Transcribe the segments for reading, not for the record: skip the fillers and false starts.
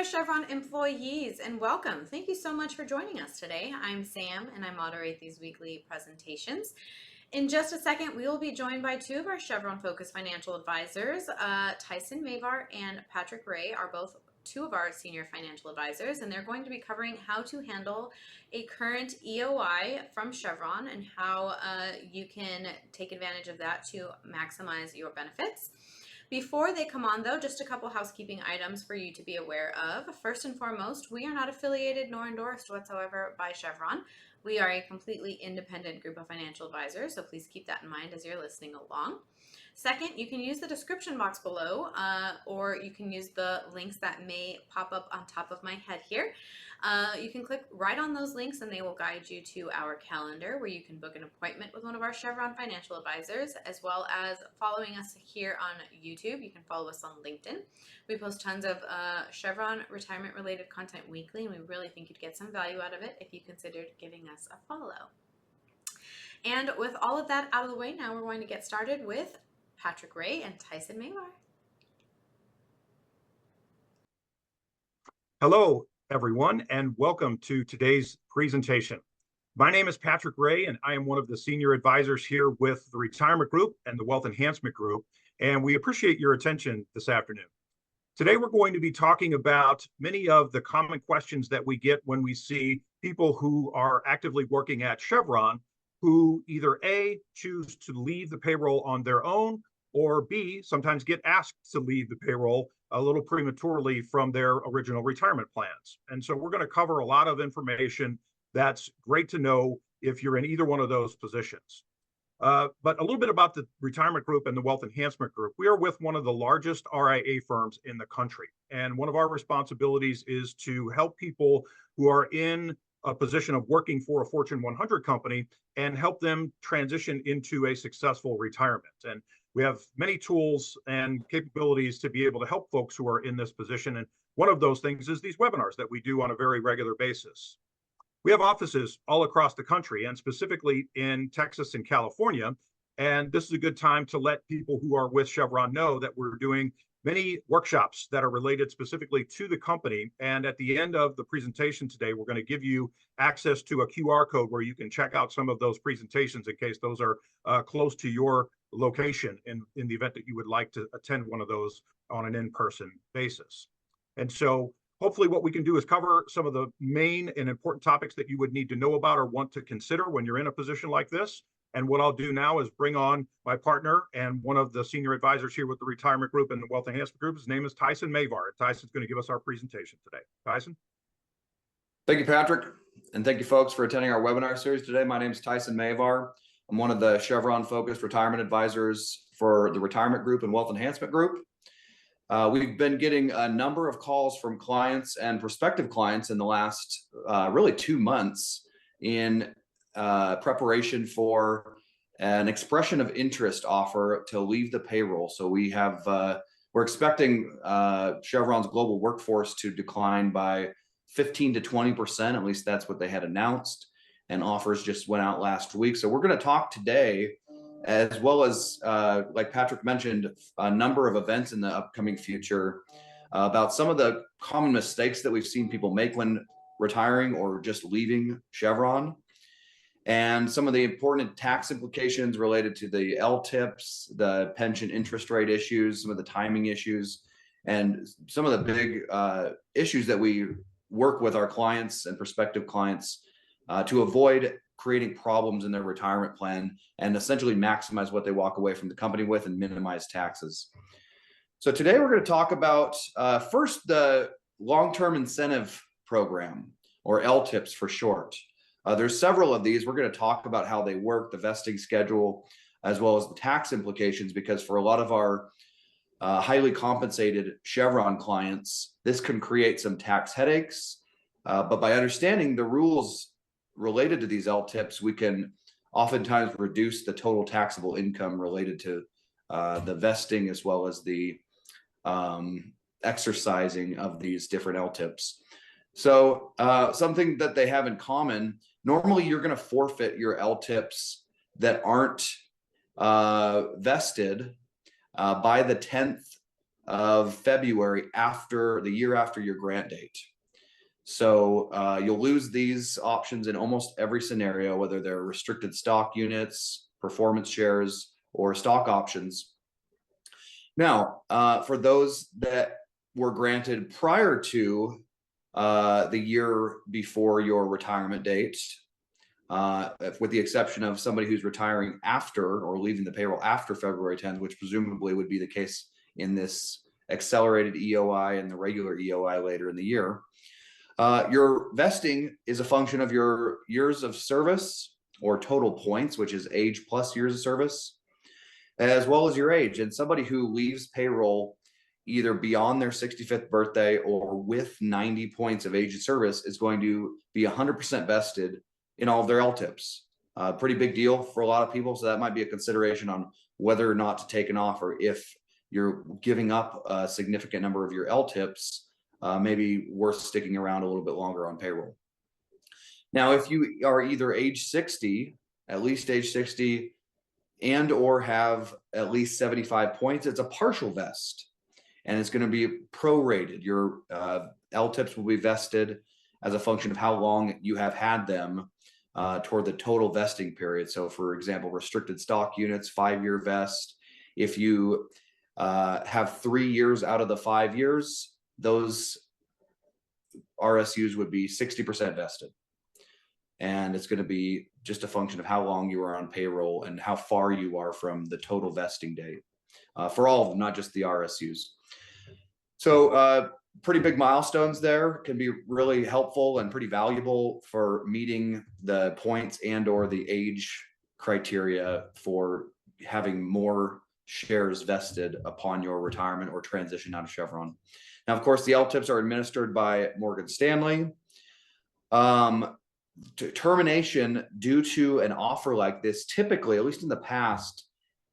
there, Chevron employees, and welcome. Thank you so much for joining us today. I'm Sam, and I moderate these weekly presentations. In just a second, we will be joined by two of our Chevron-focused financial advisors. Tyson Mavar and Patrick Ray are both two of our senior financial advisors, and they're going to be covering how to handle a current EOI from Chevron and how you can take advantage of that to maximize your benefits. Before they come on, though, just a couple housekeeping items for you to be aware of. First and foremost, we are not affiliated nor endorsed whatsoever by Chevron. We are a completely independent group of financial advisors, so please keep that in mind as you're listening along. Second, you can use the description box below, or you can use the links that may pop up on top of my head here. You can click right on those links and they will guide you to our calendar where you can book an appointment with one of our Chevron financial advisors, as well as following us here on YouTube. You can follow us on LinkedIn. We post tons of Chevron retirement related content weekly, and we really think you'd get some value out of it if you considered giving us a follow. And with all of that out of the way, now we're going to get started with Patrick Ray and Tyson Mavar. Hello, everyone, and welcome to today's presentation. My name is Patrick Ray, and I am one of the senior advisors here with the Retirement Group and the Wealth Enhancement Group, and we appreciate your attention this afternoon. Today, we're going to be talking about many of the common questions that we get when we see people who are actively working at Chevron who either A, choose to leave the payroll on their own, or B, sometimes get asked to leave the payroll a little prematurely from their original retirement plans. And so we're going to cover a lot of information that's great to know if you're in either one of those positions. But a little bit about the Retirement Group and the Wealth Enhancement Group. We are with one of the largest RIA firms in the country. And one of our responsibilities is to help people who are in a position of working for a Fortune 100 company and help them transition into a successful retirement. And we have many tools and capabilities to be able to help folks who are in this position. And one of those things is these webinars that we do on a very regular basis. We have offices all across the country and specifically in Texas and California. And this is a good time to let people who are with Chevron know that we're doing many workshops that are related specifically to the company. And at the end of the presentation today, we're going to give you access to a QR code where you can check out some of those presentations in case those are close to your location in the event that you would like to attend one of those on an in-person basis. And so hopefully what we can do is cover some of the main and important topics that you would need to know about or want to consider when you're in a position like this. And what I'll do now is bring on my partner and one of the senior advisors here with the Retirement Group and the Wealth Enhancement Group. His name is Tyson Mavar. Tyson's going to give us our presentation today. Tyson? Thank you, Patrick. And thank you, folks, for attending our webinar series today. My name is Tyson Mavar. I'm one of the Chevron-focused retirement advisors for the Retirement Group and Wealth Enhancement Group. We've been getting a number of calls from clients and prospective clients in the last really 2 months in preparation for an expression of interest offer to leave the payroll. So we're expecting Chevron's global workforce to decline by 15 to 20%. At least that's what they had announced. And offers just went out last week. So we're going to talk today, as well as, like Patrick mentioned, a number of events in the upcoming future about some of the common mistakes that we've seen people make when retiring or just leaving Chevron, and some of the important tax implications related to the LTIPs, the pension interest rate issues, some of the timing issues, and some of the big issues that we work with our clients and prospective clients to avoid creating problems in their retirement plan and essentially maximize what they walk away from the company with and minimize taxes. So today we're going to talk about first the long-term incentive program, or LTIPs for short. There's several of these. We're going to talk about how they work, the vesting schedule, as well as the tax implications, because for a lot of our highly compensated Chevron clients, this can create some tax headaches. But by understanding the rules related to these LTIPs, we can oftentimes reduce the total taxable income related to the vesting as well as the exercising of these different LTIPs. So something that they have in common, normally you're going to forfeit your LTIPs that aren't vested by the 10th of February after the year after your grant date. So you'll lose these options in almost every scenario, whether they're restricted stock units, performance shares, or stock options. Now, for those that were granted prior to the year before your retirement date, with the exception of somebody who's retiring after or leaving the payroll after February 10th, which presumably would be the case in this accelerated EOI and the regular EOI later in the year. Your vesting is a function of your years of service or total points, which is age plus years of service, as well as your age. And somebody who leaves payroll either beyond their 65th birthday or with 90 points of age of service is going to be 100% vested in all of their LTIPs. Pretty big deal for a lot of people. So that might be a consideration on whether or not to take an offer. If you're giving up a significant number of your LTIPs, maybe worth sticking around a little bit longer on payroll. Now, if you are either age 60, at least age 60, and or have at least 75 points, it's a partial vest, and it's going to be prorated. Your LTIPs will be vested as a function of how long you have had them toward the total vesting period. So, for example, restricted stock units, 5-year vest. If you have 3 years out of the 5 years, those RSUs would be 60% vested. And it's going to be just a function of how long you are on payroll and how far you are from the total vesting date for all of them, not just the RSUs. So pretty big milestones there, can be really helpful and pretty valuable for meeting the points and or the age criteria for having more shares vested upon your retirement or transition out of Chevron. Now, of course, the LTIPs are administered by Morgan Stanley. Termination due to an offer like this, typically, at least in the past,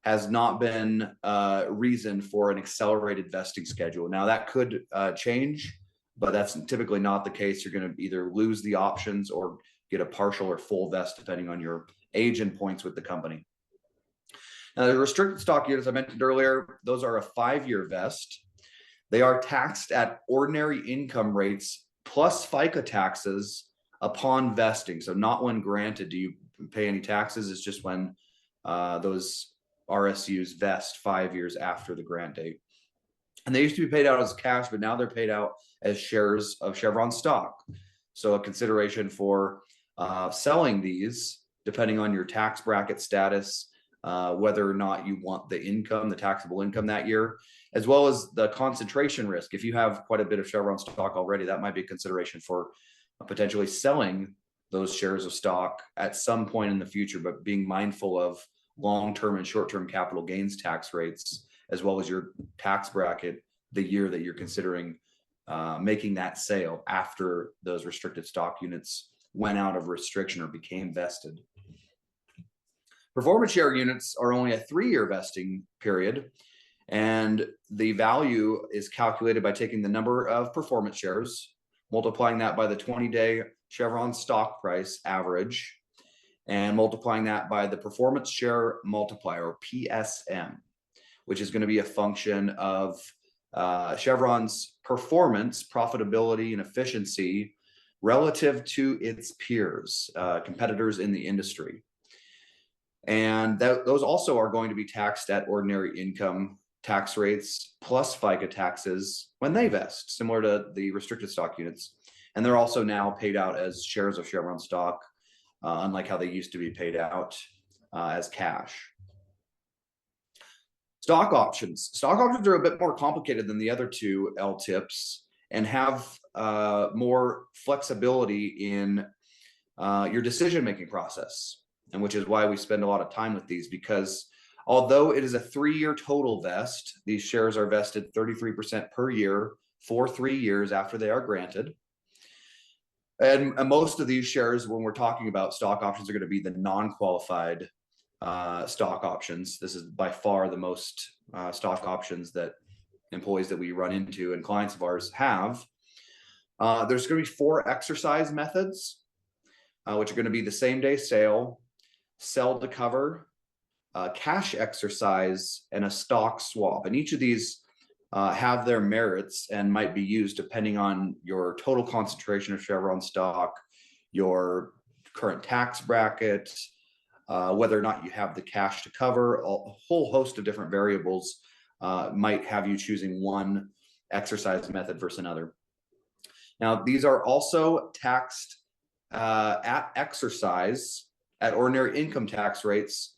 has not been a reason for an accelerated vesting schedule. Now, that could change, but that's typically not the case. You're going to either lose the options or get a partial or full vest, depending on your age and points with the company. Now, the restricted stock units I mentioned earlier, those are a 5-year vest. They are taxed at ordinary income rates plus FICA taxes upon vesting. So not when granted do you pay any taxes. It's just when those RSUs vest 5 years after the grant date. And they used to be paid out as cash, but now they're paid out as shares of Chevron stock. So a consideration for selling these, depending on your tax bracket status, whether or not you want the income, the taxable income that year, as well as the concentration risk. If you have quite a bit of Chevron stock already, that might be a consideration for potentially selling those shares of stock at some point in the future, but being mindful of long-term and short-term capital gains tax rates, as well as your tax bracket the year that you're considering making that sale after those restricted stock units went out of restriction or became vested. Performance share units are only a 3-year vesting period, and the value is calculated by taking the number of performance shares, multiplying that by the 20-day Chevron stock price average, and multiplying that by the performance share multiplier, or PSM, which is going to be a function of Chevron's performance, profitability, and efficiency relative to its peers, competitors in the industry. And those also are going to be taxed at ordinary income tax rates plus FICA taxes when they vest, similar to the restricted stock units. And they're also now paid out as shares of Chevron stock, unlike how they used to be paid out as cash. Stock options. Stock options are a bit more complicated than the other two LTIPs and have more flexibility in your decision-making process, and which is why we spend a lot of time with these, because although it is a 3-year total vest, these shares are vested 33% per year for 3 years after they are granted. And most of these shares, when we're talking about stock options, are going to be the non-qualified stock options. This is by far the most stock options that employees that we run into and clients of ours have. There's going to be 4 exercise methods, which are going to be the same-day sale, sell to cover, cash exercise, and a stock swap. And each of these have their merits and might be used depending on your total concentration of Chevron stock, your current tax bracket, whether or not you have the cash to cover. A whole host of different variables might have you choosing one exercise method versus another. Now, these are also taxed at exercise at ordinary income tax rates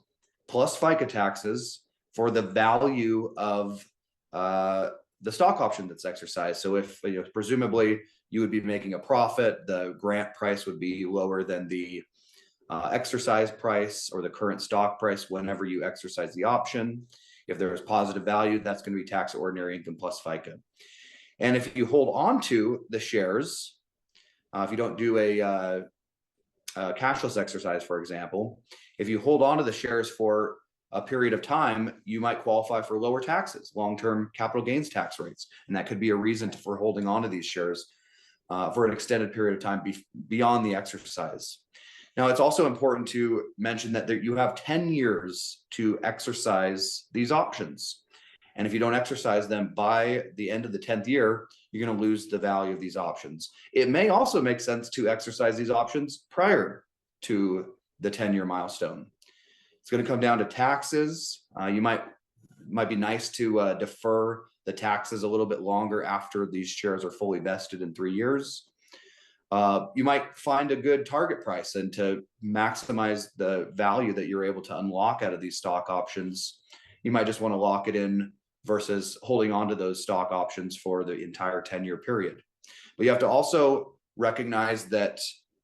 plus FICA taxes for the value of the stock option that's exercised. So if presumably you would be making a profit, the grant price would be lower than the exercise price or the current stock price whenever you exercise the option. If there is positive value, that's going to be taxed at ordinary income plus FICA. And if you hold on to the shares, if you don't do a cashless exercise, for example, if you hold on to the shares for a period of time, you might qualify for lower taxes, long-term capital gains tax rates. And that could be a reason for holding on to these shares for an extended period of time beyond the exercise. Now, it's also important to mention that you have 10 years to exercise these options. And if you don't exercise them by the end of the 10th year, you're going to lose the value of these options. It may also make sense to exercise these options prior to the 10-year milestone. It's going to come down to taxes. You might be nice to defer the taxes a little bit longer after these shares are fully vested in 3 years. You might find a good target price, and to maximize the value that you're able to unlock out of these stock options, you might just want to lock it in versus holding on to those stock options for the entire 10-year period. But you have to also recognize that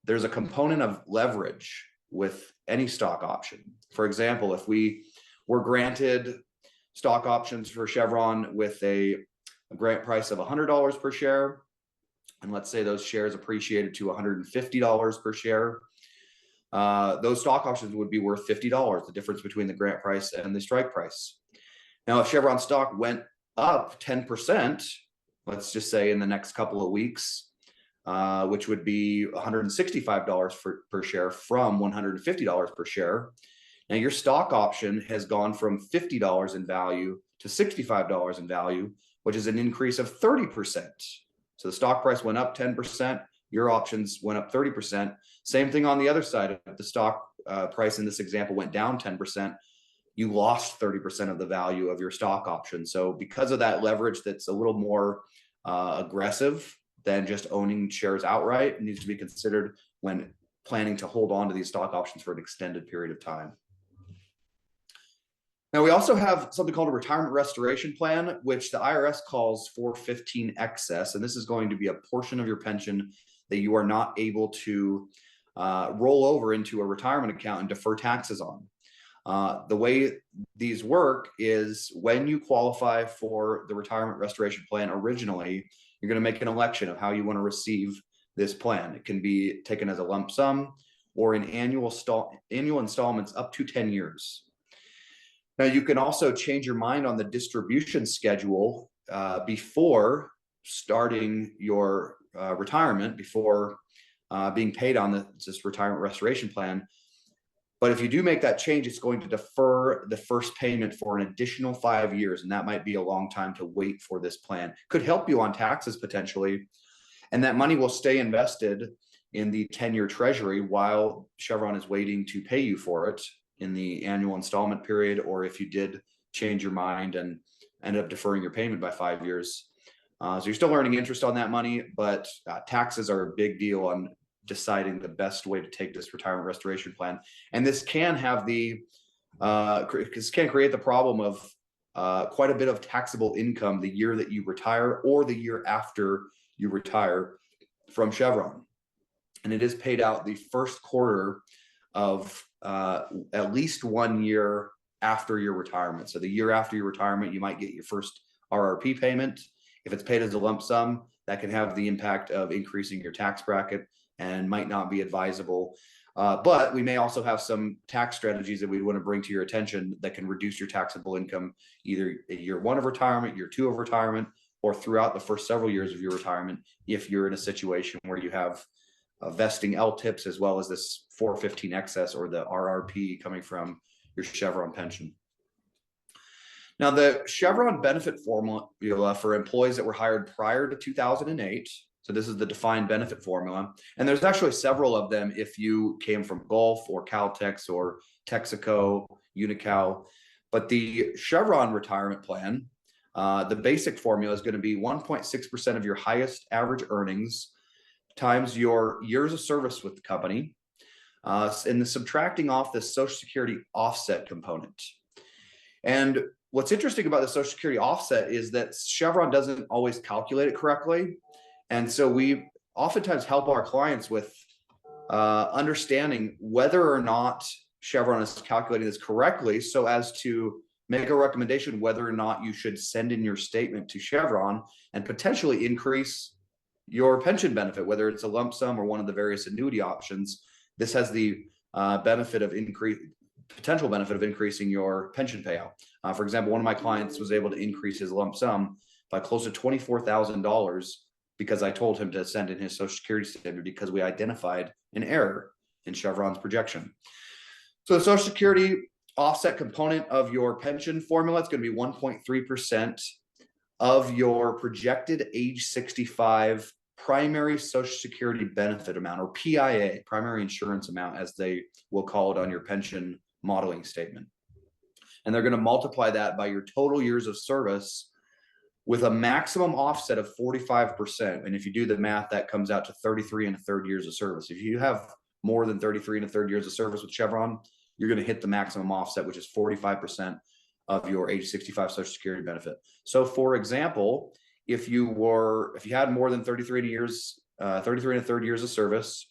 there's a component of leverage with any stock option. For example, if we were granted stock options for Chevron with a grant price of $100 per share, and let's say those shares appreciated to $150 per share, those stock options would be worth $50, the difference between the grant price and the strike price. Now, if Chevron stock went up 10%, let's just say in the next couple of weeks, which would be $165 per share from $150 per share. Now, your stock option has gone from $50 in value to $65 in value, which is an increase of 30%. So the stock price went up 10%, your options went up 30%. Same thing on the other side. If the stock price in this example went down 10%, you lost 30% of the value of your stock option. So because of that leverage that's a little more aggressive than just owning shares outright, it needs to be considered when planning to hold on to these stock options for an extended period of time. Now, we also have something called a retirement restoration plan, which the IRS calls 415 excess. And this is going to be a portion of your pension that you are not able to roll over into a retirement account and defer taxes on. The way these work is when you qualify for the retirement restoration plan originally, you're going to make an election of how you want to receive this plan. It can be taken as a lump sum or in annual installments up to 10 years. Now, you can also change your mind on the distribution schedule before starting your retirement, before being paid on this retirement restoration plan. But if you do make that change, it's going to defer the first payment for an additional 5 years. And that might be a long time to wait for this plan. Could help you on taxes potentially. And that money will stay invested in the 10-year treasury while Chevron is waiting to pay you for it in the annual installment period, or if you did change your mind and end up deferring your payment by 5 years. So you're still earning interest on that money, but taxes are a big deal on deciding the best way to take this retirement restoration plan. And this can have this can create the problem of quite a bit of taxable income the year that you retire or the year after you retire from Chevron. And it is paid out the first quarter of at least 1 year after your retirement. So the year after your retirement, you might get your first RRP payment. If it's paid as a lump sum, that can have the impact of increasing your tax bracket and might not be advisable. But we may also have some tax strategies that we want to bring to your attention that can reduce your taxable income either at year 1 of retirement, year 2 of retirement, or throughout the first several years of your retirement if you're in a situation where you have vesting LTIPs as well as this 415 excess or the RRP coming from your Chevron pension. Now, the Chevron benefit formula for employees that were hired prior to 2008. So this is the defined benefit formula. And there's actually several of them if you came from Gulf or Caltex or Texaco, Unical. But the Chevron retirement plan, the basic formula is going to be 1.6% of your highest average earnings times your years of service with the company, and the subtracting off the Social Security offset component. And what's interesting about the Social Security offset is that Chevron doesn't always calculate it correctly. And so we oftentimes help our clients with understanding whether or not Chevron is calculating this correctly, so as to make a recommendation whether or not you should send in your statement to Chevron and potentially increase your pension benefit, whether it's a lump sum or one of the various annuity options. This has the potential benefit of increasing your pension payout. For example, one of my clients was able to increase his lump sum by close to $24,000 because I told him to send in his Social Security statement because we identified an error in Chevron's projection. So the Social Security offset component of your pension formula, it's going to be 1.3% of your projected age 65 primary Social Security benefit amount, or PIA, primary insurance amount, as they will call it on your pension modeling statement. And they're going to multiply that by your total years of service with a maximum offset of 45%. And if you do the math, that comes out to 33 and a third years of service. If you have more than 33 and a third years of service with Chevron, you're going to hit the maximum offset, which is 45% of your age 65 Social Security benefit. So for example, if you had more than 33 and a third years of service,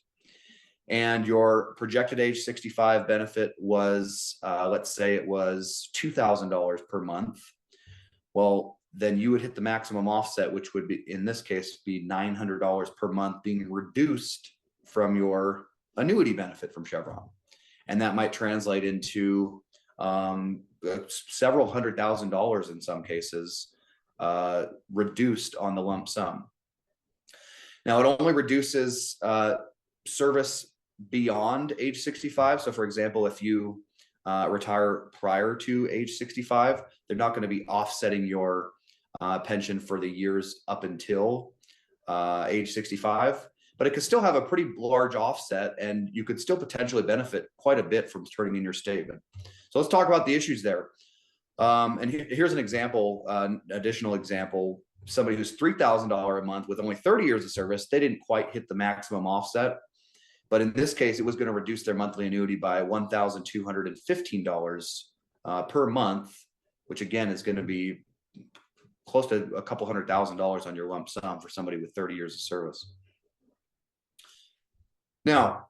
and your projected age 65 benefit was, let's say it was $2,000 per month, well, then you would hit the maximum offset, which would be, in this case, be $900 per month being reduced from your annuity benefit from Chevron. And that might translate into several $100,000 in some cases, reduced on the lump sum. Now, it only reduces service beyond age 65. So for example, if you retire prior to age 65, they're not going to be offsetting your pension for the years up until age 65, but it could still have a pretty large offset, and you could still potentially benefit quite a bit from turning in your statement. So let's talk about the issues there. And here's an example, additional example. Somebody who's $3,000 a month with only 30 years of service, they didn't quite hit the maximum offset. But in this case, it was going to reduce their monthly annuity by $1,215 per month, which again is going to be close to a couple $100,000 on your lump sum for somebody with 30 years of service. Now,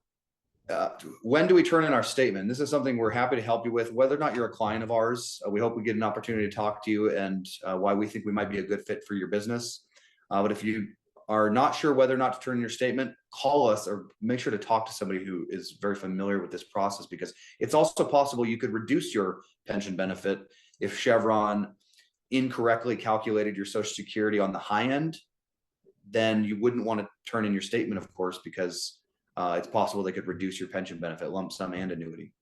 when do we turn in our statement? This is something we're happy to help you with, whether or not you're a client of ours. We hope we get an opportunity to talk to you and why we think we might be a good fit for your business. But if you are not sure whether or not to turn in your statement, call us or make sure to talk to somebody who is very familiar with this process, because it's also possible you could reduce your pension benefit if Chevron incorrectly calculated your Social Security on the high end. Then you wouldn't want to turn in your statement, of course, because it's possible they could reduce your pension benefit, lump sum and annuity.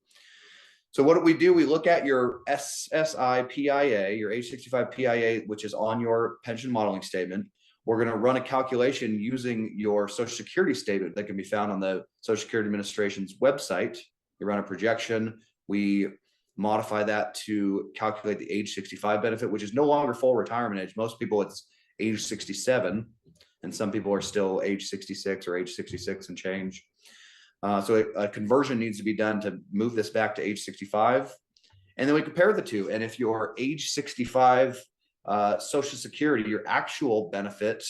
So what do? We look at your SSI PIA, your age 65 PIA, which is on your pension modeling statement. We're going to run a calculation using your Social Security statement that can be found on the Social Security Administration's website. You run a projection. We modify that to calculate the age 65 benefit, which is no longer full retirement age. Most people, it's age 67. And some people are still age 66 or age 66 and change. So a conversion needs to be done to move this back to age 65. And then we compare the two. And if your age 65 Social Security, your actual benefit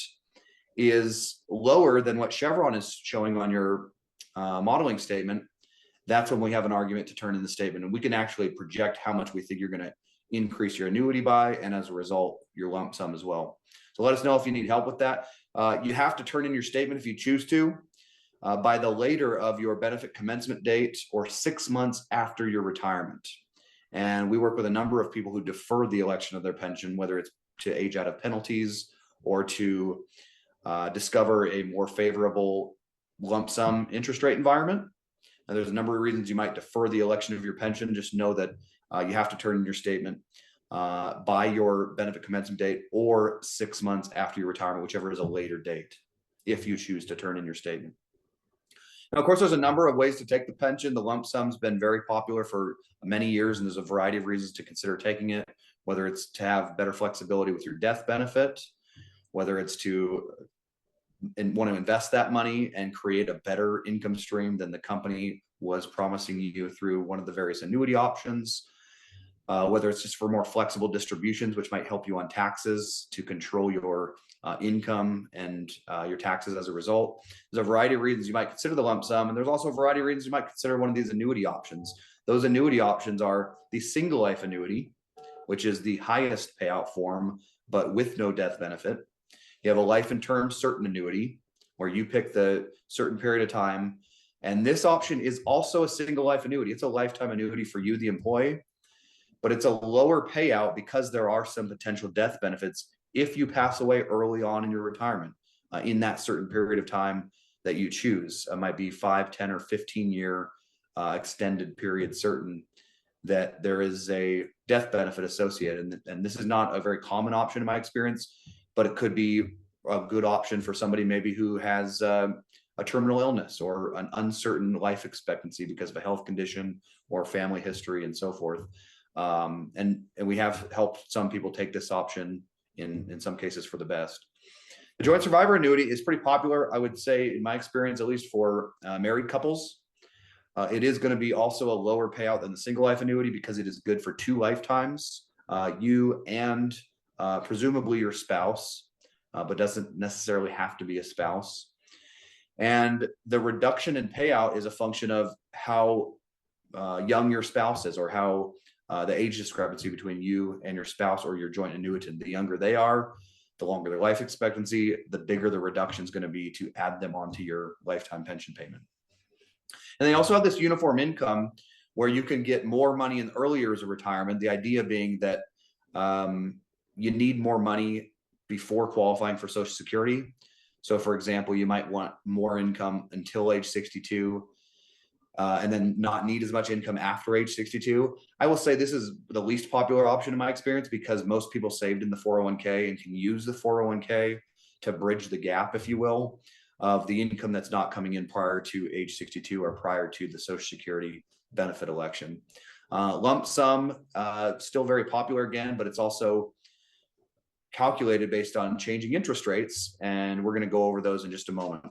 is lower than what Chevron is showing on your modeling statement, that's when we have an argument to turn in the statement. And we can actually project how much we think you're going to increase your annuity by, and as a result, your lump sum as well. So let us know if you need help with that. You have to turn in your statement if you choose to by the later of your benefit commencement date or 6 months after your retirement. And we work with a number of people who defer the election of their pension, whether it's to age out of penalties or to discover a more favorable lump sum interest rate environment. And there's a number of reasons you might defer the election of your pension. Just know that you have to turn in your statement by your benefit commencement date or 6 months after your retirement, whichever is a later date, if you choose to turn in your statement. Now, of course, there's a number of ways to take the pension. The lump sum's been very popular for many years, and there's a variety of reasons to consider taking it, whether it's to have better flexibility with your death benefit, whether it's to want to invest that money and create a better income stream than the company was promising you through one of the various annuity options, whether it's just for more flexible distributions, which might help you on taxes to control your income and your taxes as a result. There's a variety of reasons you might consider the lump sum, and there's also a variety of reasons you might consider one of these annuity options. Those annuity options are the single life annuity, which is the highest payout form, but with no death benefit. You have a life and term certain annuity, where you pick the certain period of time. And this option is also a single life annuity. It's a lifetime annuity for you, the employee, but it's a lower payout because there are some potential death benefits if you pass away early on in your retirement in that certain period of time that you choose. It might be 5, 10, or 15-year extended period certain that there is a death benefit associated. And this is not a very common option in my experience, but it could be a good option for somebody maybe who has a terminal illness or an uncertain life expectancy because of a health condition or family history and so forth. And we have helped some people take this option in some cases for the best. The joint survivor annuity is pretty popular, I would say, in my experience, at least for married couples. It is going to be also a lower payout than the single life annuity because it is good for 2 lifetimes, you and presumably your spouse, but doesn't necessarily have to be a spouse. And the reduction in payout is a function of how young your spouse is, or how the age discrepancy between you and your spouse or your joint annuitant. The younger they are, the longer their life expectancy, the bigger the reduction is going to be to add them onto your lifetime pension payment. And they also have this uniform income where you can get more money in the early years of retirement. The idea being that you need more money before qualifying for Social Security. So for example, you might want more income until age 62, and then not need as much income after age 62. I will say this is the least popular option in my experience because most people saved in the 401k and can use the 401k to bridge the gap, if you will, of the income that's not coming in prior to age 62 or prior to the Social Security benefit election. Lump sum, still very popular again, but it's also calculated based on changing interest rates. And we're going to go over those in just a moment.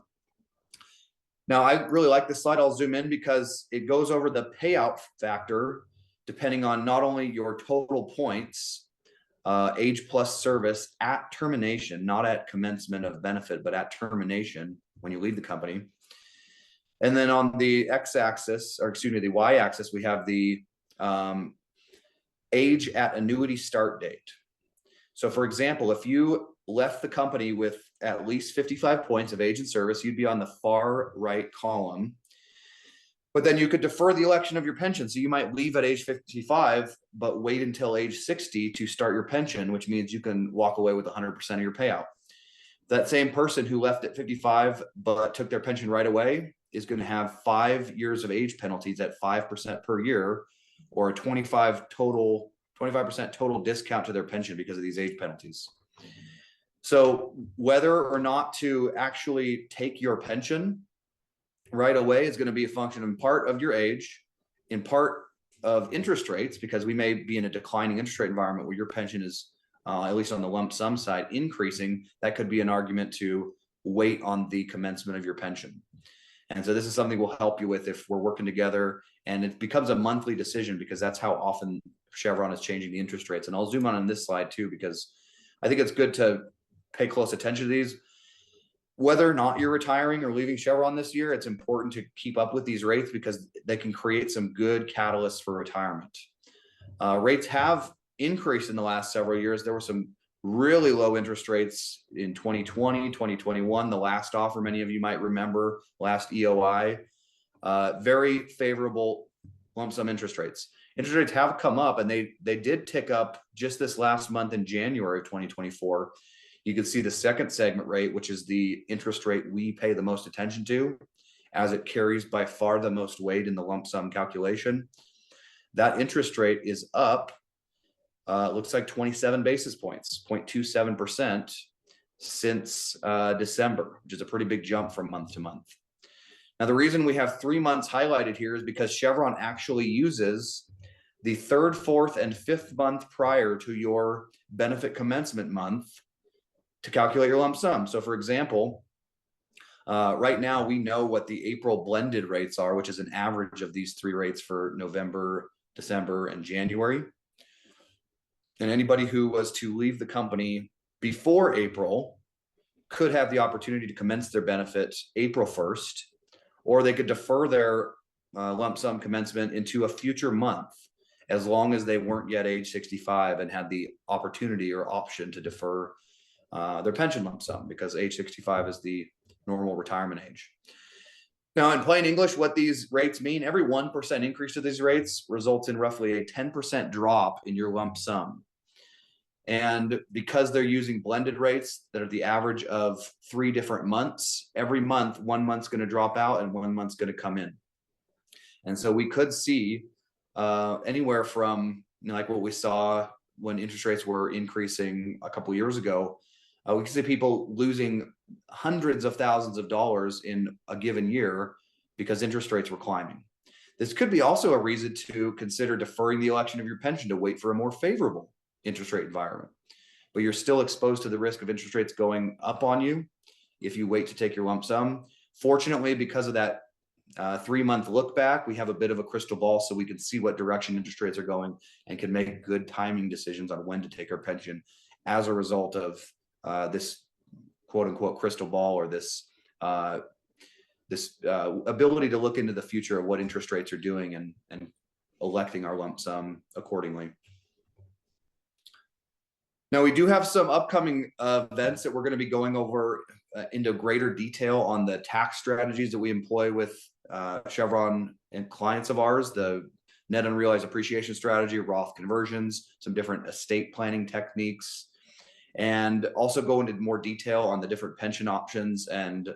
Now, I really like this slide. I'll zoom in because it goes over the payout factor depending on not only your total points, age plus service at termination, not at commencement of benefit, but at termination when you leave the company. And then on the x-axis, or excuse me, the y-axis, we have the age at annuity start date. So for example, if you left the company with at least 55 points of age and service, you'd be on the far right column. But then you could defer the election of your pension. So you might leave at age 55, but wait until age 60 to start your pension, which means you can walk away with 100% of your payout. That same person who left at 55, but took their pension right away is going to have 5 years of age penalties at 5% per year, or a 25% total discount to their pension because of these age penalties. So whether or not to actually take your pension right away is going to be a function in part of your age, in part of interest rates, because we may be in a declining interest rate environment where your pension is, at least on the lump sum side, increasing. That could be an argument to wait on the commencement of your pension. And so this is something we'll help you with if we're working together, and it becomes a monthly decision because that's how often Chevron is changing the interest rates. And I'll zoom on this slide too, because I think it's good to pay close attention to these. Whether or not you're retiring or leaving Chevron this year, it's important to keep up with these rates because they can create some good catalysts for retirement. Rates have increased in the last several years. There were some really low interest rates in 2020, 2021, the last offer, many of you might remember, last EOI, very favorable lump sum interest rates. Interest rates have come up, and they did tick up just this last month in January of 2024. You can see the second segment rate, which is the interest rate we pay the most attention to, as it carries by far the most weight in the lump sum calculation. That interest rate is up it looks like 27 basis points, 0.27% since December, which is a pretty big jump from month to month. Now, the reason we have 3 months highlighted here is because Chevron actually uses the 3rd, 4th, and 5th month prior to your benefit commencement month to calculate your lump sum. So for example, right now we know what the April blended rates are, which is an average of these 3 rates for November, December, and January. And anybody who was to leave the company before April could have the opportunity to commence their benefit April 1st, or they could defer their lump sum commencement into a future month, as long as they weren't yet age 65 and had the opportunity or option to defer their pension lump sum, because age 65 is the normal retirement age. Now, in plain English, what these rates mean, every 1% increase to these rates results in roughly a 10% drop in your lump sum. And because they're using blended rates that are the average of 3 different months, every month, 1 month's going to drop out and 1 month's going to come in. And so we could see anywhere from, like what we saw when interest rates were increasing a couple years ago, we could see people losing hundreds of thousands of dollars in a given year because interest rates were climbing. This could be also a reason to consider deferring the election of your pension to wait for a more favorable interest rate environment. But you're still exposed to the risk of interest rates going up on you if you wait to take your lump sum. Fortunately, because of that 3-month look back, we have a bit of a crystal ball, so we can see what direction interest rates are going and can make good timing decisions on when to take our pension as a result of this quote unquote crystal ball, or this ability to look into the future of what interest rates are doing and electing our lump sum accordingly. Now, we do have some upcoming events that we're going to be going over into greater detail on the tax strategies that we employ with Chevron and clients of ours, the net unrealized appreciation strategy, Roth conversions, some different estate planning techniques, and also go into more detail on the different pension options and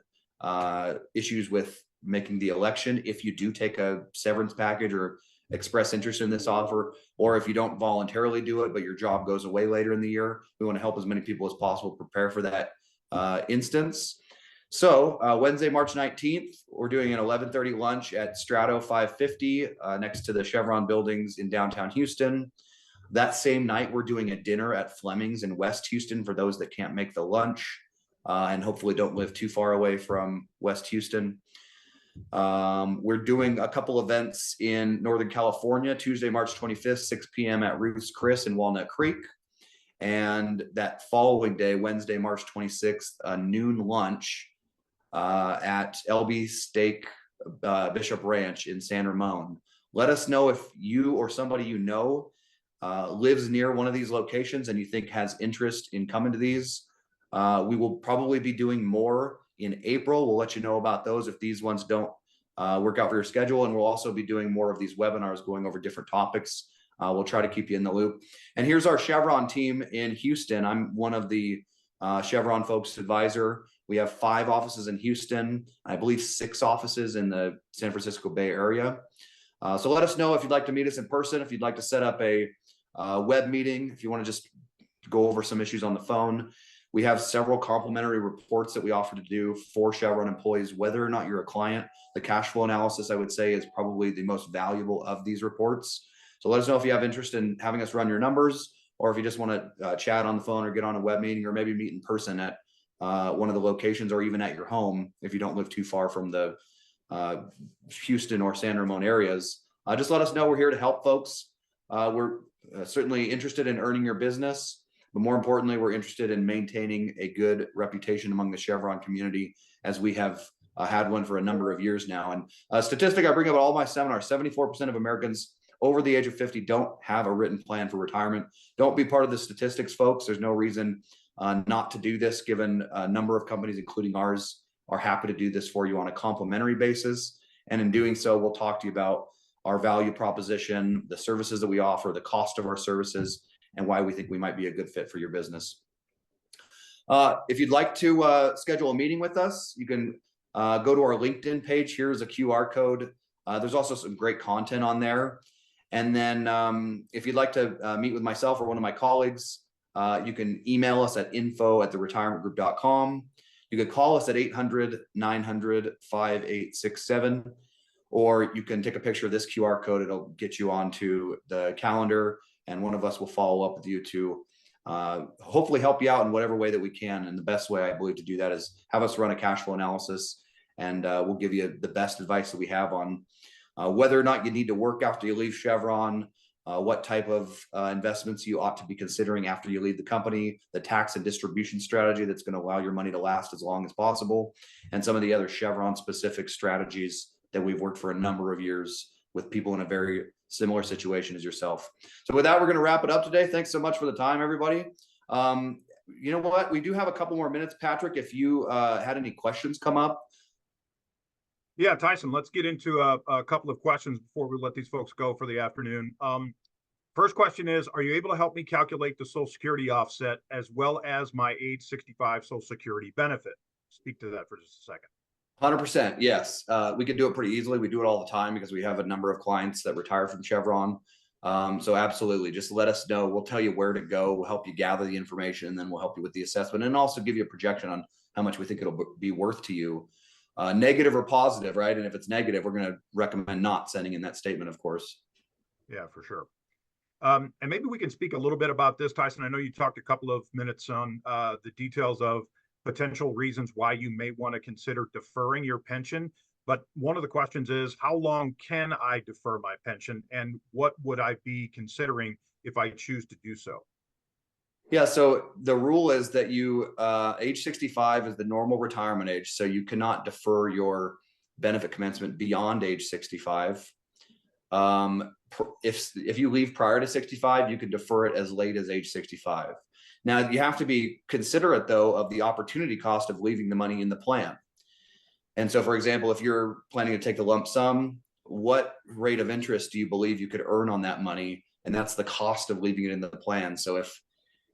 issues with making the election if you do take a severance package or express interest in this offer, or if you don't voluntarily do it but your job goes away later in the year. We want to help as many people as possible prepare for that instance. So Wednesday, March 19th, we're doing an 11:30 lunch at Strato 550 next to the Chevron buildings in downtown Houston. That same night, we're doing a dinner at Fleming's in West Houston for those that can't make the lunch and hopefully don't live too far away from West Houston. We're doing a couple events in Northern California, Tuesday, March 25th, 6 p.m. at Ruth's Chris in Walnut Creek. And that following day, Wednesday, March 26th, a noon lunch at LB Steak Bishop Ranch in San Ramon. Let us know if you or somebody you know lives near one of these locations and you think has interest in coming to these. We will probably be doing more in April. We'll let you know about those if these ones don't work out for your schedule. And we'll also be doing more of these webinars going over different topics. We'll try to keep you in the loop. And here's our Chevron team in Houston. I'm one of the Chevron Focused Advisor. We have 5 offices in Houston, I believe 6 offices in the San Francisco Bay Area. So let us know if you'd like to meet us in person, if you'd like to set up a web meeting, if you want to just go over some issues on the phone. We have several complimentary reports that we offer to do for Chevron employees, whether or not you're a client. The cash flow analysis, I would say, is probably the most valuable of these reports. So let us know if you have interest in having us run your numbers, or if you just want to chat on the phone or get on a web meeting, or maybe meet in person at one of the locations, or even at your home if you don't live too far from the Houston or San Ramon areas. Just let us know. We're here to help folks. We're certainly interested in earning your business, but more importantly, we're interested in maintaining a good reputation among the Chevron community, as we have had one for a number of years now. And a statistic I bring up at all my seminars, 74% of Americans over the age of 50 don't have a written plan for retirement. Don't be part of the statistics, folks. There's no reason not to do this, given a number of companies, including ours, are happy to do this for you on a complimentary basis. And in doing so, we'll talk to you about our value proposition, the services that we offer, the cost of our services, and why we think we might be a good fit for your business. If you'd like to schedule a meeting with us, you can go to our LinkedIn page. Here's a QR code. There's also some great content on there. And then if you'd like to meet with myself or one of my colleagues, you can email us at info@theretirementgroup.com. You could call us at 800-900-5867, or you can take a picture of this QR code. It'll get you onto the calendar, and one of us will follow up with you to hopefully help you out in whatever way that we can. And the best way, I believe, to do that is have us run a cash flow analysis, and we'll give you the best advice that we have on whether or not you need to work after you leave Chevron, what type of investments you ought to be considering after you leave the company, the tax and distribution strategy that's going to allow your money to last as long as possible, and some of the other Chevron specific strategies that we've worked for a number of years with people in a very similar situation as yourself. So with that, we're going to wrap it up today. Thanks so much for the time, everybody. You know what? We do have a couple more minutes, Patrick, if you had any questions come up. Yeah, Tyson, let's get into a couple of questions before we let these folks go for the afternoon. First question is, are you able to help me calculate the Social Security offset as well as my age 65 Social Security benefit? Speak to that for just a second. 100%, yes. We can do it pretty easily. We do it all the time because we have a number of clients that retire from Chevron. So absolutely, just let us know. We'll tell you where to go. We'll help you gather the information, and then we'll help you with the assessment, and also give you a projection on how much we think it'll be worth to you. Negative or positive, right? And if it's negative, we're going to recommend not sending in that statement, of course. Yeah, for sure. And maybe we can speak a little bit about this, Tyson. I know you talked a couple of minutes on the details of potential reasons why you may want to consider deferring your pension. But one of the questions is, how long can I defer my pension, and what would I be considering if I choose to do so? Yeah, so the rule is that you age 65 is the normal retirement age, so you cannot defer your benefit commencement beyond age 65. If you leave prior to 65, you can defer it as late as age 65. Now, you have to be considerate, though, of the opportunity cost of leaving the money in the plan. And so, for example, if you're planning to take the lump sum, what rate of interest do you believe you could earn on that money? And that's the cost of leaving it in the plan. So if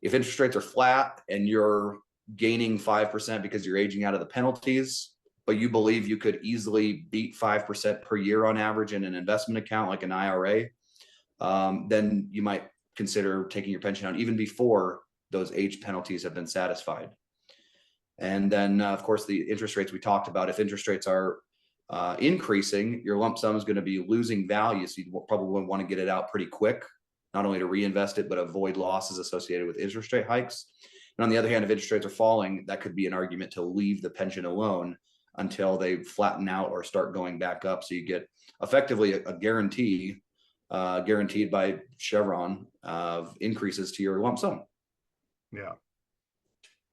interest rates are flat and you're gaining 5% because you're aging out of the penalties, but you believe you could easily beat 5% per year on average in an investment account like an IRA, then you might consider taking your pension out even before those age penalties have been satisfied. And then, of course, the interest rates we talked about, if interest rates are increasing, your lump sum is going to be losing value. So you probably want to get it out pretty quick, not only to reinvest it, but avoid losses associated with interest rate hikes. And on the other hand, if interest rates are falling, that could be an argument to leave the pension alone until they flatten out or start going back up. So you get effectively a guarantee, guaranteed by Chevron, of increases to your lump sum. Yeah.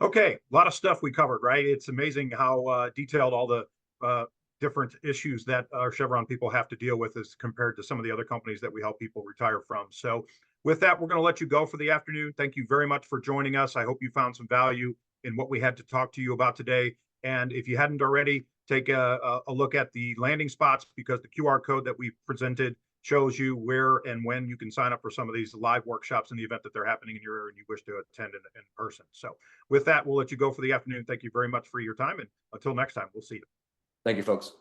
Okay, a lot of stuff we covered, right? It's amazing how detailed all the different issues that our Chevron people have to deal with as compared to some of the other companies that we help people retire from. So with that, we're going to let you go for the afternoon. Thank you very much for joining us. I hope you found some value in what we had to talk to you about today. And if you hadn't already, take a look at the landing spots, because the QR code that we presented shows you where and when you can sign up for some of these live workshops in the event that they're happening in your area and you wish to attend in person. So with that, we'll let you go for the afternoon. Thank you very much for your time. And until next time, we'll see you. Thank you, folks.